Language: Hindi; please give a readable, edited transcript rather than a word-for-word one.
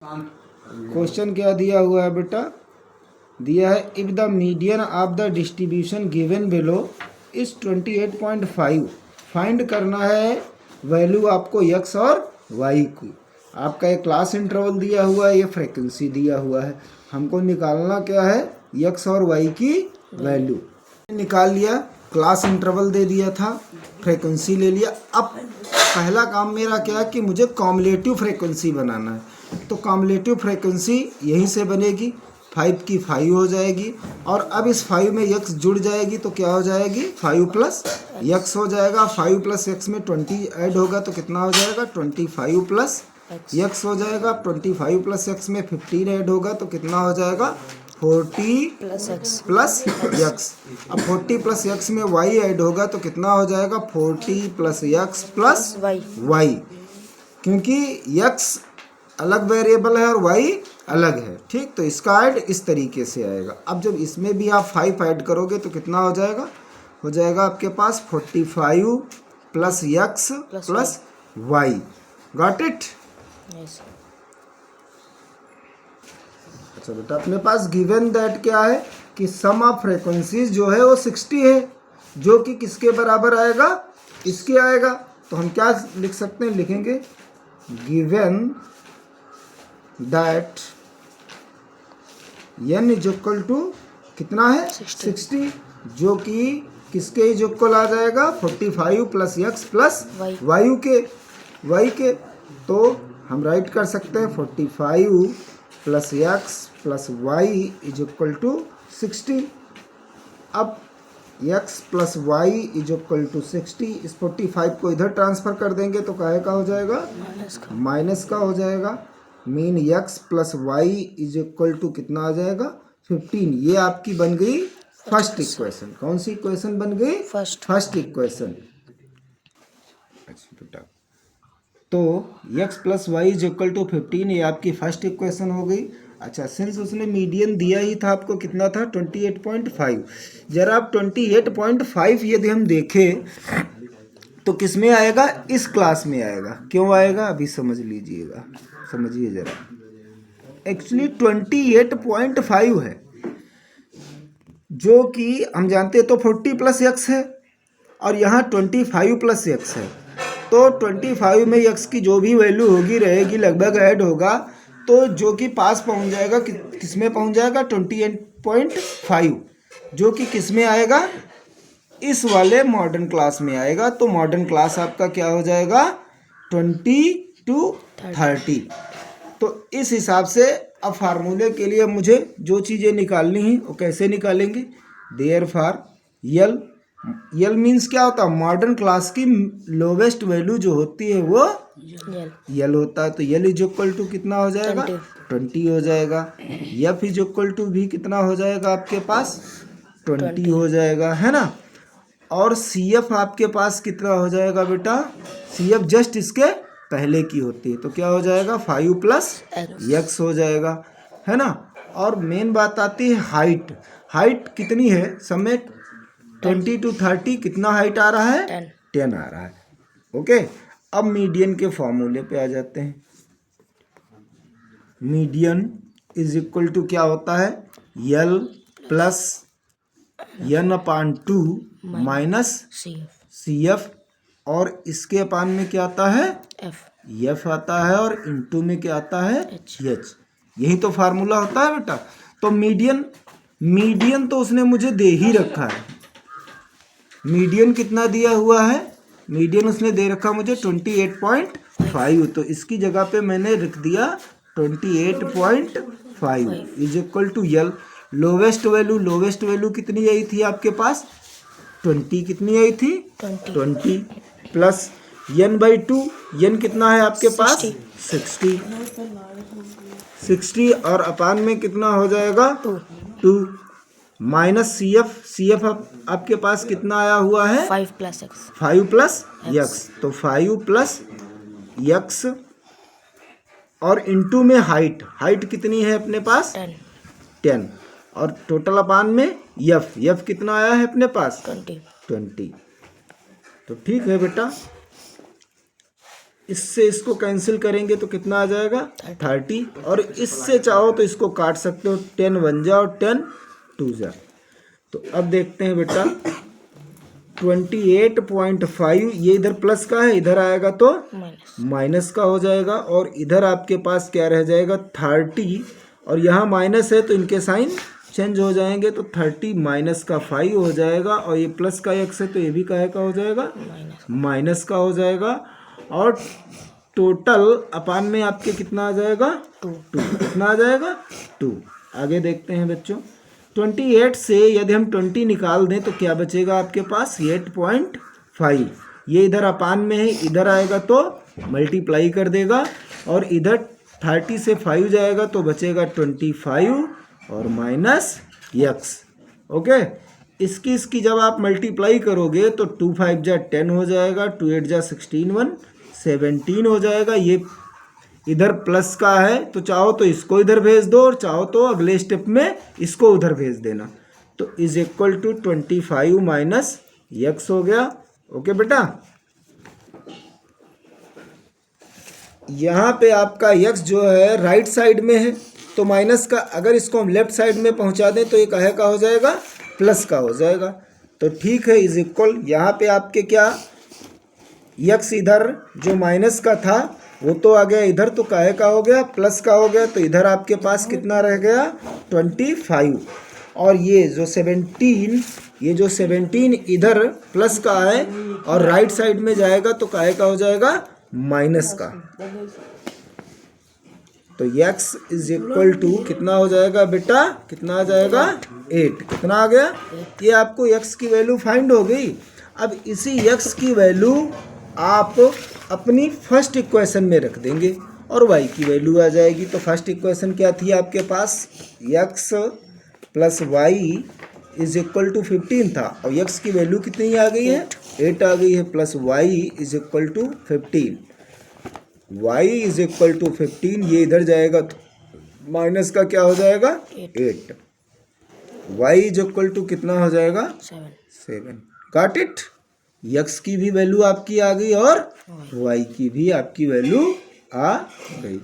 क्वेश्चन क्या दिया हुआ है बेटा? दिया है if the median of the distribution given below is 28.5, find करना है वैल्यू आपको x और y की। आपका एक क्लास इंटरवल दिया हुआ है, ये फ्रीक्वेंसी दिया हुआ है, हमको निकालना क्या है x और y की वैल्यू। निकाल लिया, क्लास इंटरवल दे दिया था, फ्रीक्वेंसी ले लिया। अब पहला काम मेरा क्या है कि मुझे कॉम्युलेटिव फ्रीक्वेंसी बनाना है। तो कॉम्युलेटिव फ्रीक्वेंसी यहीं से बनेगी, 5 की 5 हो जाएगी और अब इस 5 में x जुड़ जाएगी तो क्या हो जाएगी 5 प्लस x हो जाएगा। 5 प्लस x में 20 ऐड होगा तो कितना हो जाएगा 25 प्लस x हो जाएगा। 25 प्लस x में 15 ऐड होगा तो कितना हो जाएगा 40 प्लस x। अब 40 प्लस x में y ऐड होगा तो कितना हो जाएगा 40 प्लस x प्लस y, क्योंकि x अलग वेरिएबल है और y अलग है। ठीक, तो इसका ऐड इस तरीके से आएगा। अब जब इसमें भी आप 5 ऐड करोगे तो कितना हो जाएगा, हो जाएगा आपके पास 45 plus x plus y। Got it? अच्छा बेटा, अपने पास गिवन दैट क्या है कि सम ऑफ फ्रीक्वेंसीज जो है वो 60 है, जो कि किसके बराबर आएगा, इसके आएगा। तो हम क्या लिख सकते हैं, लिखेंगे given that n is equal to कितना है 60, जो कि किसके इज इक्वल आ जाएगा 45 प्लस x प्लस y के। तो हम राइट कर सकते हैं 45 plus x plus y is equal to 60। अब x plus y is equal to 60, इस 45 को इधर ट्रांसफर कर देंगे तो काहे का हो जाएगा, माइनस का हो जाएगा। Mean x plus y is equal to कितना आ जाएगा 15। ये आपकी बन गई फर्स्ट इक्वेशन। कौन सी इक्वेशन बन गई, फर्स्ट इक्वेशन। अच्छा बेटा, तो x plus y is equal to 15, ये आपकी फर्स्ट इक्वेशन हो गई। अच्छा, सिंस उसने मीडियन दिया ही था आपको, कितना था 28.5। जरा आप 28.5 यदि हम देखें तो किस में आएगा, इस क्लास में आएगा। क्यों आएगा अभी समझ लीजिएगा, समझिए जरा। एक्चुअली 28.5 है, जो कि हम जानते हैं तो 40 प्लस x है और यहाँ 25 प्लस x है। तो 25 में x की जो भी वैल्यू होगी रहेगी, लगभग ऐड होगा, तो जो कि पास पहुँच जाएगा किस में पहुँच जाएगा 28.5, जो कि किस में आएगा, इस वाले मॉडर्न क्लास में आएगा। तो मॉडर्न क्लास आपका क्या हो जाएगा 20 to 30। तो इस हिसाब से अब फार्मूले के लिए मुझे जो चीज़ें निकालनी हैं वो कैसे निकालेंगे, देयरफॉर यल मीन्स क्या होता है, मॉडर्न क्लास की लोवेस्ट वैल्यू जो होती है वो यल होता है। तो यल इज इक्वल टू कितना हो जाएगा 20 हो जाएगा। एफ इज इक्वल टू भी कितना हो जाएगा आपके पास 20 हो जाएगा, है ना। और सी एफ आपके पास कितना हो जाएगा बेटा, सी एफ जस्ट इसके पहले की होती है तो क्या हो जाएगा 5 प्लस x हो जाएगा, है ना। और मेन बात आती है हाइट कितनी है, समय 20 to 30 कितना हाइट आ रहा है 10 आ रहा है। ओके, अब मीडियन के फॉर्मूले पे आ जाते हैं। मीडियन इज इक्वल टू क्या होता है, यल प्लस n अपान 2 माइनस सी एफ, और इसके अपान में क्या आता है एफ आता है, और इनटू में क्या आता है एच। यही तो फार्मूला होता है बेटा। तो मीडियन तो उसने मुझे दे ही रखा है। मीडियन कितना दिया हुआ है, मीडियन उसने दे रखा मुझे 28.5, तो इसकी जगह पे मैंने रख दिया 28.5 इज इक्वल टू यल। लोवेस्ट वैल्यू कितनी आई थी आपके पास 20, कितनी आई थी 20 प्लस n बाई 2, n कितना है आपके पास 60 और अपान में कितना हो जाएगा 2 माइनस सी एफ आपके पास कितना आया हुआ है 5 प्लस x, तो 5 प्लस x और इनटू में हाइट कितनी है अपने पास 10 और टोटल अपान में एफ कितना आया है अपने पास 20। तो ठीक है बेटा, इससे इसको कैंसिल करेंगे तो कितना आ जाएगा 30, और इससे चाहो तो इसको काट सकते हो, 10 1 जा और 10 2 जा। तो अब देखते हैं बेटा 28.5, ये इधर प्लस का है, इधर आएगा तो माइनस का हो जाएगा, और इधर आपके पास क्या रह जाएगा 30, और यहाँ माइनस है तो इनके साइन चेंज हो जाएंगे, तो 30 माइनस का 5 हो जाएगा, और ये प्लस का x है तो ये भी काहे का हो जाएगा माइनस का हो जाएगा, और टोटल अपान में आपके कितना आ जाएगा 2, कितना आ जाएगा 2। आगे देखते हैं बच्चों, 28 से यदि हम 20 निकाल दें तो क्या बचेगा आपके पास 8.5, ये इधर अपान में है, इधर आएगा तो मल्टीप्लाई कर देगा, और इधर 30 से 5 जाएगा तो बचेगा 25 और माइनस x। ओके, इसकी जब आप मल्टीप्लाई करोगे तो 2 5 जा 10 हो जाएगा, 2 8 जा 16 1 17 हो जाएगा। ये इधर प्लस का है तो चाहो तो इसको इधर भेज दो, और चाहो तो अगले स्टेप में इसको उधर भेज देना, तो is equal to 25 minus x हो गया। ओके बेटा, यहाँ पे आपका x जो है राइट साइड में है, तो माइनस का अगर इसको हम लेफ्ट साइड में पहुँचा दें तो ये काहे का हो जाएगा प्लस का हो जाएगा। तो ठीक है, इज इक्वल यहाँ पे आपके क्या x इधर जो माइनस का था वो तो आ गया इधर, तो काहे का हो गया प्लस का हो गया, तो इधर आपके पास कितना रह गया 25, और ये जो 17 इधर प्लस का है और राइट साइड में जाएगा तो काहे का हो जाएगा माइनस का। तो x इज इक्वल टू कितना हो जाएगा बेटा, कितना आ जाएगा 8, कितना आ गया, ये आपको x की वैल्यू फाइंड हो गई। अब इसी x की वैल्यू आप अपनी फर्स्ट इक्वेशन में रख देंगे और y की वैल्यू आ जाएगी। तो फर्स्ट इक्वेशन क्या थी आपके पास, x plus y is equal to 15 था, और x की वैल्यू कितनी आ गई है 8 आ गई है, plus y is equal to 15, y is equal to 15, ये इधर जाएगा तो माइनस का क्या हो जाएगा 8, y इज इक्वल टू कितना हो जाएगा 7। गॉट इट, x की भी वैल्यू आपकी आ गई और y की भी आपकी वैल्यू आ गई।